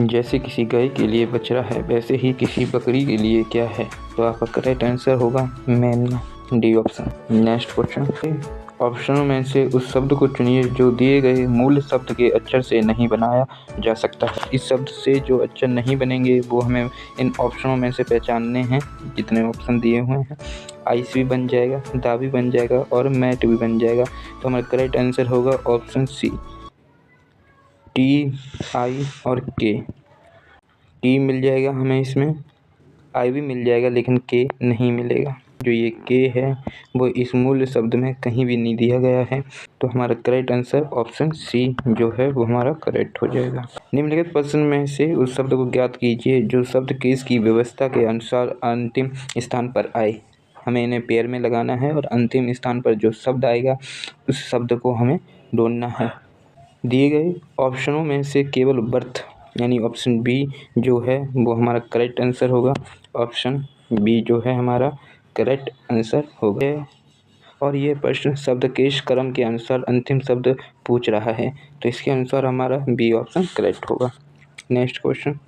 जैसे किसी गाय के लिए बछड़ा है, वैसे ही किसी बकरी के लिए क्या है? तो आपका करेक्ट आंसर होगा मेमना, डी ऑप्शन। नेक्स्ट क्वेश्चन, ऑप्शनों में से उस शब्द को चुनिए जो दिए गए मूल शब्द के अक्षर से नहीं बनाया जा सकता है। इस शब्द से जो अक्षर नहीं बनेंगे वो हमें इन ऑप्शनों में से पहचानने हैं, जितने ऑप्शन दिए हुए हैं। आइस भी बन जाएगा, दा भी बन जाएगा और मैट भी बन जाएगा। तो हमारा करेक्ट आंसर होगा ऑप्शन सी, टी, आई और के। टी मिल जाएगा हमें, इसमें आई भी मिल जाएगा, लेकिन के नहीं मिलेगा। जो ये के है वो इस मूल शब्द में कहीं भी नहीं दिया गया है। तो हमारा करेक्ट आंसर ऑप्शन सी जो है वो हमारा करेक्ट हो जाएगा। निम्नलिखित प्रश्न में से उस शब्द को ज्ञात कीजिए जो शब्द केस की व्यवस्था के अनुसार अंतिम स्थान पर आए। हमें इन्हें पेयर में लगाना है और अंतिम स्थान पर जो शब्द आएगा उस शब्द को हमें ढूंढना है। दिए गए ऑप्शनों में से केवल बर्थ यानी ऑप्शन बी जो है वो हमारा करेक्ट आंसर होगा। ऑप्शन बी जो है हमारा करेक्ट आंसर होगा। और ये प्रश्न शब्द केश क्रम के अनुसार अंतिम शब्द पूछ रहा है, तो इसके अनुसार हमारा बी ऑप्शन करेक्ट होगा। नेक्स्ट क्वेश्चन,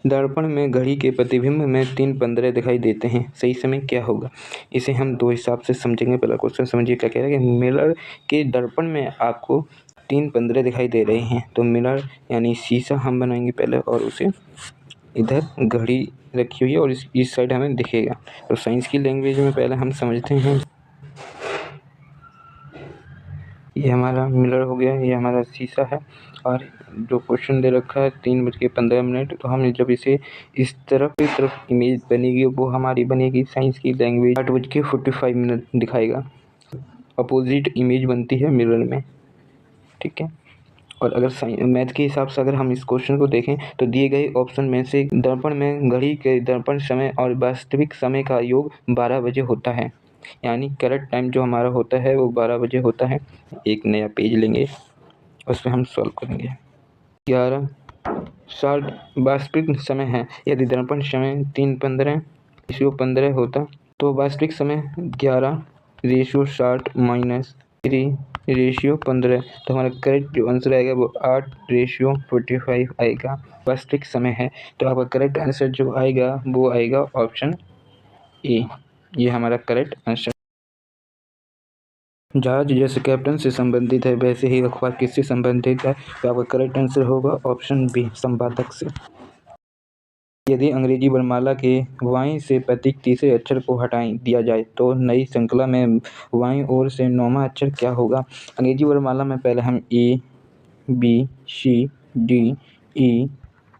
दर्पण में घड़ी के प्रतिबिंब में 3:15 दिखाई देते हैं, सही समय क्या होगा? इसे हम दो हिसाब से समझेंगे। पहला क्वेश्चन समझिए क्या कह रहा है कि मिरर के दर्पण में आपको 3:15 दिखाई दे रहे हैं। तो मिरर यानी शीशा हम बनाएंगे पहले और उसे इधर घड़ी रखी हुई है और इस साइड हमें दिखेगा। तो साइंस की लैंग्वेज में पहले हम समझते हैं, ये हमारा मिरर हो गया, ये हमारा शीशा है और जो क्वेश्चन दे रखा है 3:15। तो हम जब इसे इस तरफ इमेज बनेगी वो हमारी बनेगी साइंस की लैंग्वेज 8:45 दिखाएगा। अपोजिट इमेज बनती है मिरर में, ठीक है। और अगर मैथ के हिसाब से अगर हम इस क्वेश्चन को देखें तो दिए गए ऑप्शन में से दर्पण में घड़ी के दर्पण समय और वास्तविक समय का योग 12 बजे होता है, यानी करेक्ट टाइम जो हमारा होता है वो 12 बजे होता है। एक नया पेज लेंगे, उसमें हम सॉल्व करेंगे। 11:60 वास्तविक समय है। यदि दर्पण समय 3:15 होता तो वास्तविक समय 11:60 - 3:15। तो हमारा करेक्ट जो आंसर आएगा वो 8:45 आएगा। वास्तविक समय है, तो आपका करेक्ट आंसर जो आएगा वो आएगा ऑप्शन ए, ये हमारा करेक्ट आंसर। जहाज जैसे कैप्टन से संबंधित है वैसे ही अखबार किससे संबंधित है? तो आपका करेक्ट आंसर होगा ऑप्शन बी, संपादक से। यदि अंग्रेजी वर्णमाला के वाई से प्रतीक तीसरे अक्षर को हटाई दिया जाए तो नई श्रृंखला में वाई ओर से 9वां अक्षर क्या होगा? अंग्रेजी वर्णमाला में पहले हम ए, बी, सी, डी, ई,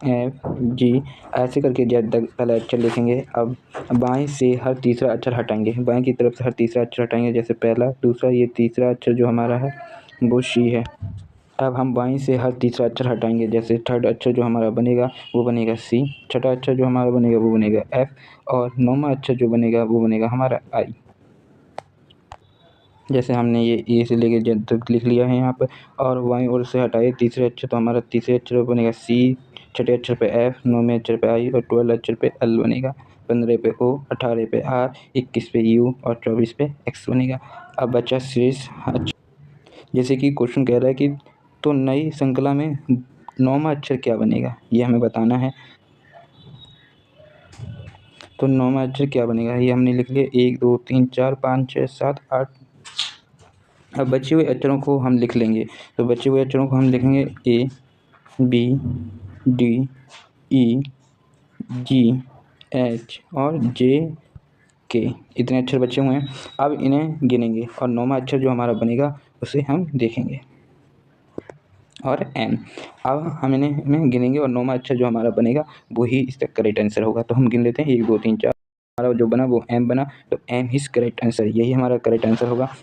एफ, जी ऐसे करके पहला अक्षर लिखेंगे। अब बाएं से हर तीसरा अक्षर हटाएंगे, बाएं की तरफ से हर तीसरा अक्षर हटाएंगे। जैसे पहला, दूसरा, ये तीसरा अक्षर जो हमारा है वो सी है। अब हम बाईं से हर तीसरा अक्षर हटाएंगे। जैसे थर्ड अक्षर जो हमारा बनेगा वो बनेगा सी, छठा अक्षर जो हमारा बनेगा वो बनेगा एफ और 9वां अक्षर जो बनेगा वो बनेगा हमारा आई। जैसे हमने ये ए से लेके जेड तक लिख लिया है यहाँ पर। और बाईं ओर से हटाए तीसरे अक्षर, तो हमारा तीसरे अक्षर बनेगा सी, छठे अक्षर पे एफ, 9वें अक्षर पे आई और 12 अक्षर पे एल बनेगा। 15 पे ओ, 18 पे आर, 21 पे यू और 24 पे एक्स बनेगा। अब बचा शेष अक्षर। जैसे कि क्वेश्चन कह रहा है कि तो नई श्रृंखला में 9वां अक्षर क्या बनेगा, ये हमें बताना है। तो 9वां अक्षर क्या बनेगा ये हमने लिख लिया, 1 2 3 4 5 6 7 8। अब बचे हुए अक्षरों को हम लिख लेंगे। तो बचे हुए अक्षरों को हम लिखेंगे ए, बी, डी, ई, जी, एच और जे, के। इतने अक्षर बचे हुए हैं। अब इन्हें गिनेंगे और 9वां अक्षर जो हमारा बनेगा उसे हम देखेंगे, और एम। अब हम इन्हें गिनेंगे और 9वां अक्षर जो हमारा बनेगा वही इसका करेक्ट आंसर होगा। तो हम गिन लेते हैं, 1 2 3 4। हमारा जो बना वो एम बना, तो एम इज करेक्ट आंसर, यही हमारा करेक्ट आंसर होगा।